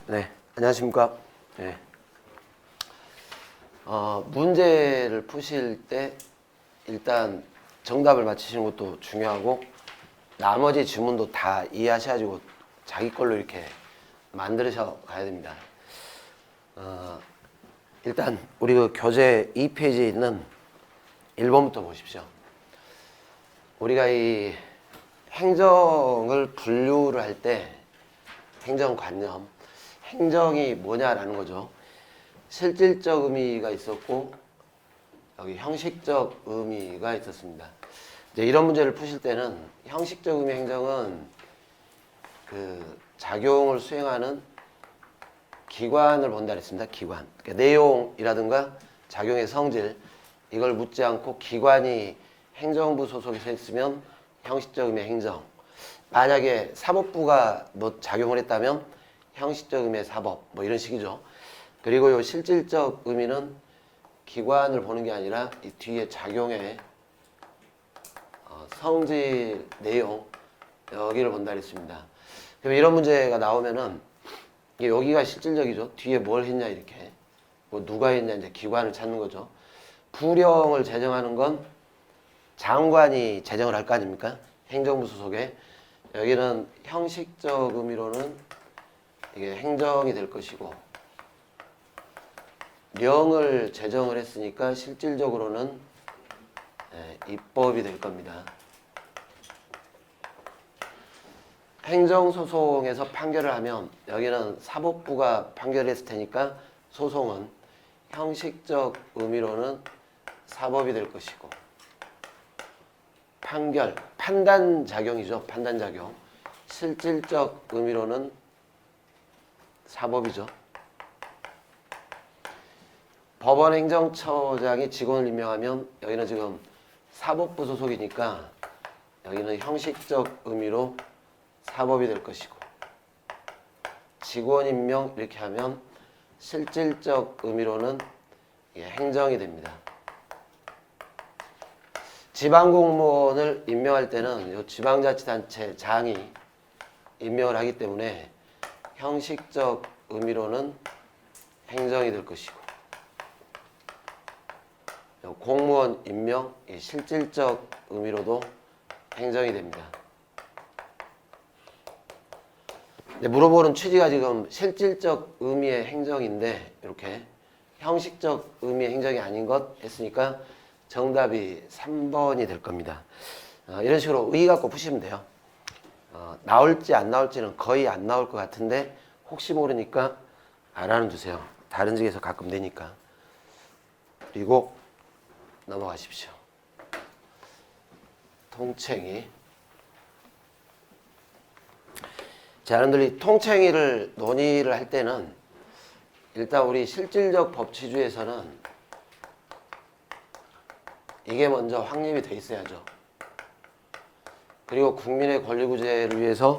네, 안녕하십니까. 네. 문제를 푸실 때 일단 정답을 맞히시는 것도 중요하고 나머지 지문도 다 이해하셔가지고 자기 걸로 이렇게 만들으셔 가야 됩니다. 일단 우리 그 교재 2페이지에 있는 1번부터 보십시오. 우리가 이 행정을 분류를 할 때 행정관념, 행정이 뭐냐라는 거죠. 실질적 의미가 있었고 여기 형식적 의미가 있었습니다. 이제 이런 문제를 푸실 때는 형식적 의미 행정은 그 작용을 수행하는 기관을 본다 그랬습니다. 기관. 그러니까 내용이라든가 작용의 성질 이걸 묻지 않고 기관이 행정부 소속에서 있으면 형식적 의미의 행정. 만약에 사법부가 뭐 작용을 했다면 형식적 의미의 사법 뭐 이런 식이죠. 그리고 요 실질적 의미는 기관을 보는 게 아니라 이 뒤에 작용의 성질, 내용 여기를 본다 그랬습니다. 그럼 이런 문제가 나오면은 여기가 실질적이죠. 뒤에 뭘 했냐 이렇게 뭐 누가 했냐 이제 기관을 찾는 거죠. 부령을 제정하는 건 장관이 제정을 할 거 아닙니까? 행정부 소속에. 여기는 형식적 의미로는 이게 행정이 될 것이고 령을 제정을 했으니까 실질적으로는 입법이 될 겁니다. 행정소송에서 판결을 하면 여기는 사법부가 판결을 했을 테니까 소송은 형식적 의미로는 사법이 될 것이고 판결, 판단작용이죠. 판단작용. 실질적 의미로는 사법이죠. 법원행정처장이 직원을 임명하면 여기는 지금 사법부 소속이니까 여기는 형식적 의미로 사법이 될 것이고 직원 임명 이렇게 하면 실질적 의미로는 행정이 됩니다. 지방공무원을 임명할 때는 이 지방자치단체 장이 임명을 하기 때문에 형식적 의미로는 행정이 될 것이고 공무원 임명 실질적 의미로도 행정이 됩니다. 네, 물어보는 취지가 지금 실질적 의미의 행정인데 이렇게 형식적 의미의 행정이 아닌 것 했으니까 정답이 3번이 될 겁니다. 이런 식으로 의의 갖고 푸시면 돼요. 나올지 안 나올지는 거의 안 나올 것 같은데 혹시 모르니까 알아는 두세요. 다른 직에서 가끔 내니까. 그리고 넘어가십시오. 통챙이. 자, 여러분들이 통챙이를 논의를 할 때는 일단 우리 실질적 법치주의에서는 이게 먼저 확립이 돼 있어야죠. 그리고 국민의 권리구제를 위해서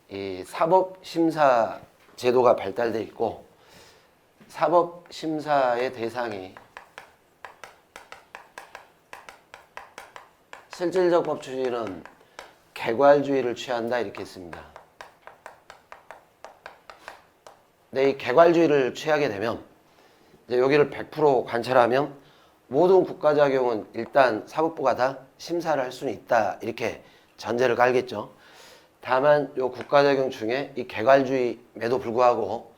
이 사법심사 제도가 발달돼 있고 사법심사의 대상이 실질적 법치주의는 개괄주의를 취한다 이렇게 했습니다. 근데 이 개괄주의를 취하게 되면 이제 여기를 100% 관찰하면 모든 국가작용은 일단 사법부가 다 심사를 할 수는 있다 이렇게 전제를 깔겠죠. 다만 이 국가작용 중에 이 개괄주의에도 불구하고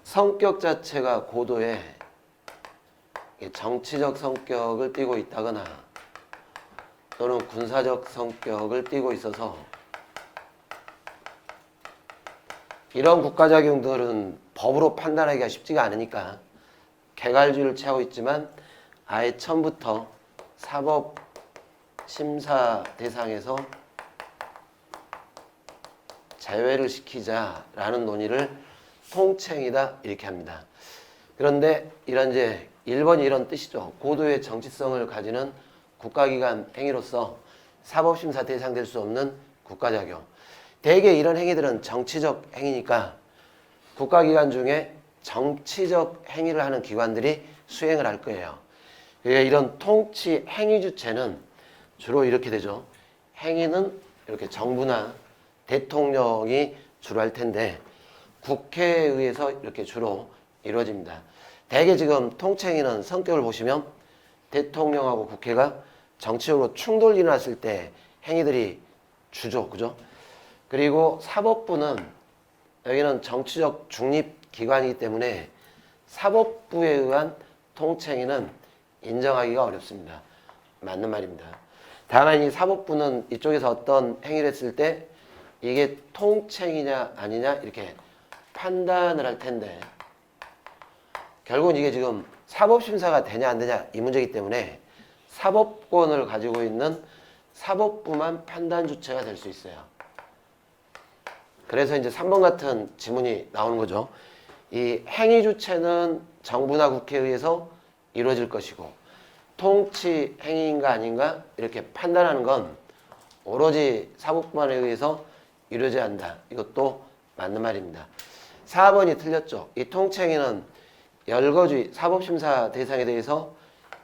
성격 자체가 고도의 정치적 성격을 띠고 있다거나 또는 군사적 성격을 띠고 있어서 이런 국가작용들은 법으로 판단하기가 쉽지가 않으니까 개괄주의를 취하고 있지만 아예 처음부터 사법 심사 대상에서 제외를 시키자라는 논의를 통챙이다 이렇게 합니다. 그런데 이런 이제 1번이 이런 뜻이죠. 고도의 정치성을 가지는 국가기관 행위로서 사법심사 대상 될 수 없는 국가작용. 대개 이런 행위들은 정치적 행위니까 국가기관 중에 정치적 행위를 하는 기관들이 수행을 할 거예요. 이런 통치 행위 주체는 주로 이렇게 되죠. 행위는 이렇게 정부나 대통령이 주로 할 텐데 국회에 의해서 이렇게 주로 이루어집니다. 대개 지금 통칭이는 성격을 보시면 대통령하고 국회가 정치적으로 충돌이 일어났을 때 행위들이 주죠. 그죠? 그리고 사법부는 여기는 정치적 중립기관이기 때문에 사법부에 의한 통칭이는 인정하기가 어렵습니다. 맞는 말입니다. 다만 이 사법부는 이쪽에서 어떤 행위를 했을 때 이게 통칭이냐 아니냐 이렇게 판단을 할 텐데 결국은 이게 지금 사법심사가 되냐 안 되냐 이 문제이기 때문에 사법권을 가지고 있는 사법부만 판단 주체가 될 수 있어요. 그래서 이제 3번 같은 지문이 나오는 거죠. 이 행위 주체는 정부나 국회에 의해서 이루어질 것이고 통치 행위인가 아닌가 이렇게 판단하는 건 오로지 사법부만에 의해서 이루어져야 한다. 이것도 맞는 말입니다. 4번이 틀렸죠. 이 통치 행위는 열거주의, 사법심사 대상에 대해서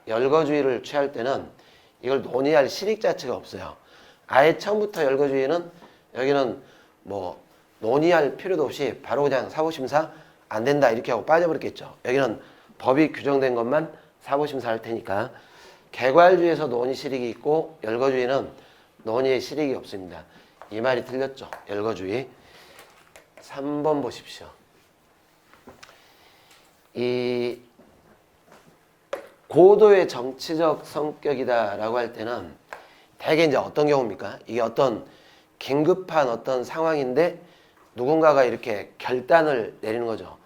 열거주의를 취할 때는 이걸 논의할 실익 자체가 없어요. 아예 처음부터 열거주의는 여기는 뭐 논의할 필요도 없이 바로 그냥 사법심사 안 된다 이렇게 하고 빠져버렸겠죠. 여기는 법이 규정된 것만 사법심사 할 테니까 개괄주의에서 논의 실익이 있고 열거주의는 논의의 실익이 없습니다. 이 말이 틀렸죠. 열거주의. 3번 보십시오. 이 고도의 정치적 성격이다라고 할 때는 대개 이제 어떤 경우입니까? 이게 어떤 긴급한 어떤 상황인데 누군가가 이렇게 결단을 내리는 거죠.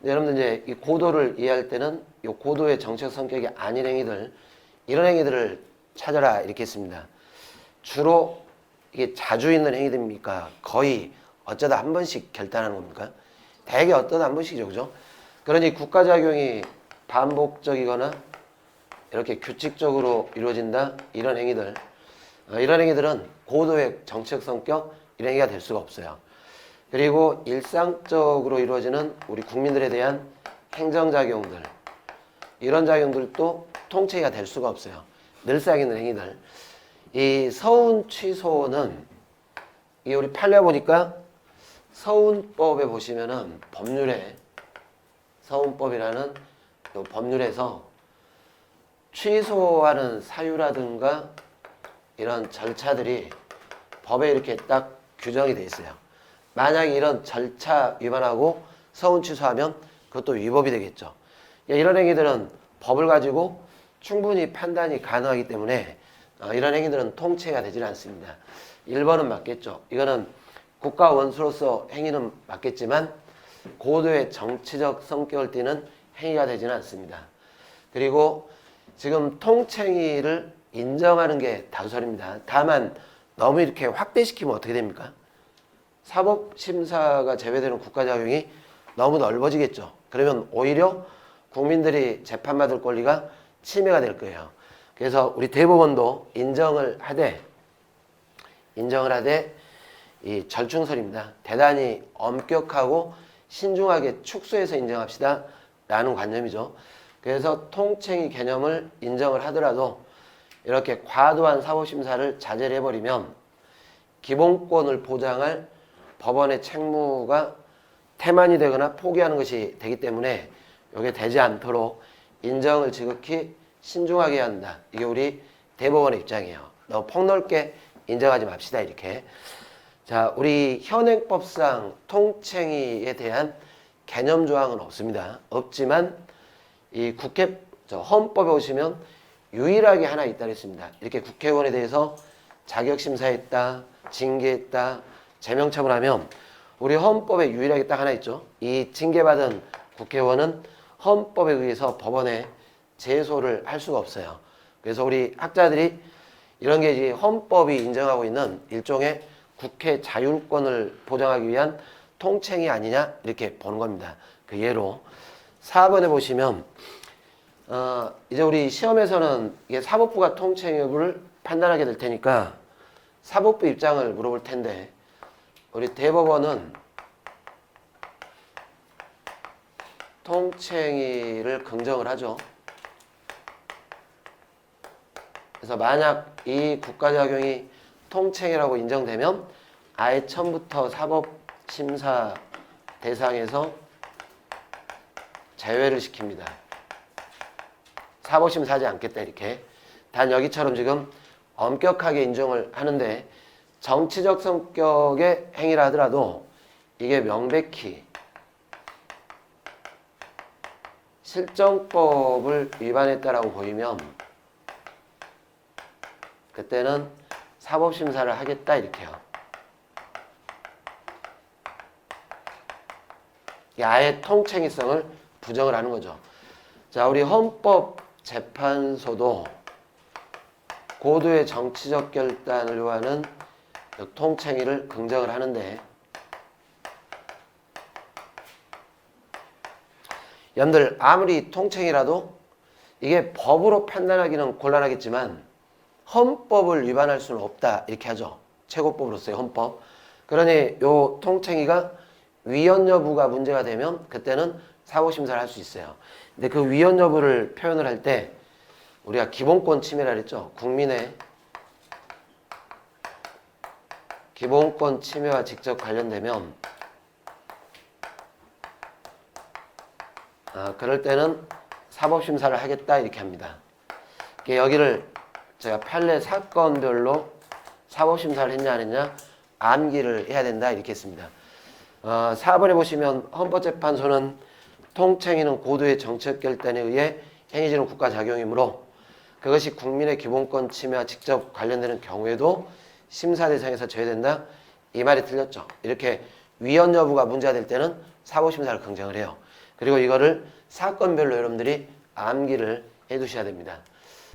여러분들 이제 이 고도를 이해할 때는 이 고도의 정치적 성격이 아닌 행위들, 이런 행위들을 찾아라 이렇게 했습니다. 주로 이게 자주 있는 행위들입니까? 거의 어쩌다 한 번씩 결단하는 겁니까? 대개 어쩌다 한 번씩이죠, 그죠? 그러니 국가작용이 반복적이거나 이렇게 규칙적으로 이루어진다 이런 행위들, 이런 행위들은 고도의 정치적 성격 이런 행위가 될 수가 없어요. 그리고 일상적으로 이루어지는 우리 국민들에 대한 행정작용들, 이런 작용들도 통치가 될 수가 없어요. 늘상 있는 행위들. 이 서운 취소는 이게 우리 판례 보니까 서운법에 보시면은 법률에 서운법이라는 이 법률에서 취소하는 사유라든가 이런 절차들이 법에 이렇게 딱 규정이 돼 있어요. 만약에 이런 절차 위반하고 서운 취소하면 그것도 위법이 되겠죠. 이런 행위들은 법을 가지고 충분히 판단이 가능하기 때문에 이런 행위들은 통치가 되질 않습니다. 1번은 맞겠죠. 이거는 국가 원수로서 행위는 맞겠지만 고도의 정치적 성격을 띠는 행위가 되지는 않습니다. 그리고 지금 통치행위를 인정하는 게 다수설입니다. 다만 너무 이렇게 확대시키면 어떻게 됩니까? 사법심사가 제외되는 국가작용이 너무 넓어지겠죠. 그러면 오히려 국민들이 재판받을 권리가 침해가 될 거예요. 그래서 우리 대법원도 인정을 하되 이 절충설입니다. 대단히 엄격하고 신중하게 축소해서 인정합시다 라는 관념이죠. 그래서 통칭의 개념을 인정을 하더라도 이렇게 과도한 사법심사를 자제를 해버리면 기본권을 보장할 법원의 책무가 태만이 되거나 포기하는 것이 되기 때문에 이게 되지 않도록 인정을 지극히 신중하게 해야 한다. 이게 우리 대법원의 입장이에요. 너무 폭넓게 인정하지 맙시다 이렇게. 자, 우리 현행법상 통칭에 대한 개념 조항은 없습니다. 없지만 이 헌법에 오시면 유일하게 하나 있다 그랬습니다. 이렇게 국회의원에 대해서 자격심사했다, 징계했다, 제명처분하면 우리 헌법에 유일하게 딱 하나 있죠. 이 징계받은 국회의원은 헌법에 의해서 법원에 제소를 할 수가 없어요. 그래서 우리 학자들이 이런 게 이제 헌법이 인정하고 있는 일종의 국회 자율권을 보장하기 위한 통칭이 아니냐 이렇게 보는 겁니다. 그 예로 4번에 보시면 이제 우리 시험에서는 이게 사법부가 통칭 여부를 판단하게 될 테니까 사법부 입장을 물어볼 텐데 우리 대법원은 통칭을 긍정을 하죠. 그래서 만약 이 국가작용이 통칭이라고 인정되면 아예 처음부터 사법심사 대상에서 제외를 시킵니다. 사법심사하지 않겠다 이렇게. 단 여기처럼 지금 엄격하게 인정을 하는데 정치적 성격의 행위라 하더라도 이게 명백히 실정법을 위반했다라고 보이면 그때는 사법심사를 하겠다 이렇게요. 아예 통챙이성을 부정을 하는 거죠. 자, 우리 헌법재판소도 고도의 정치적 결단을 요하는 통챙이를 긍정을 하는데 여러분들 아무리 통챙이라도 이게 법으로 판단하기는 곤란하겠지만 헌법을 위반할 수는 없다 이렇게 하죠. 최고법으로서의 헌법. 그러니 요 통챙이가 위헌 여부가 문제가 되면 그때는 사법심사를 할 수 있어요. 근데 그 위헌 여부를 표현을 할 때 우리가 기본권 침해라 그랬죠. 국민의 기본권 침해와 직접 관련되면 그럴 때는 사법심사를 하겠다 이렇게 합니다. 여기를 제가 판례 사건별로 사법심사를 했냐 안 했냐 암기를 해야 된다 이렇게 했습니다. 4번에 보시면 헌법재판소는 통챙이는 고도의 정치적 결단에 의해 행해지는 국가작용이므로 그것이 국민의 기본권 침해와 직접 관련되는 경우에도 심사 대상에서 제외된다. 이 말이 틀렸죠. 이렇게 위헌 여부가 문제가 될 때는 사법심사를 긍정을 해요. 그리고 이거를 사건별로 여러분들이 암기를 해 두셔야 됩니다.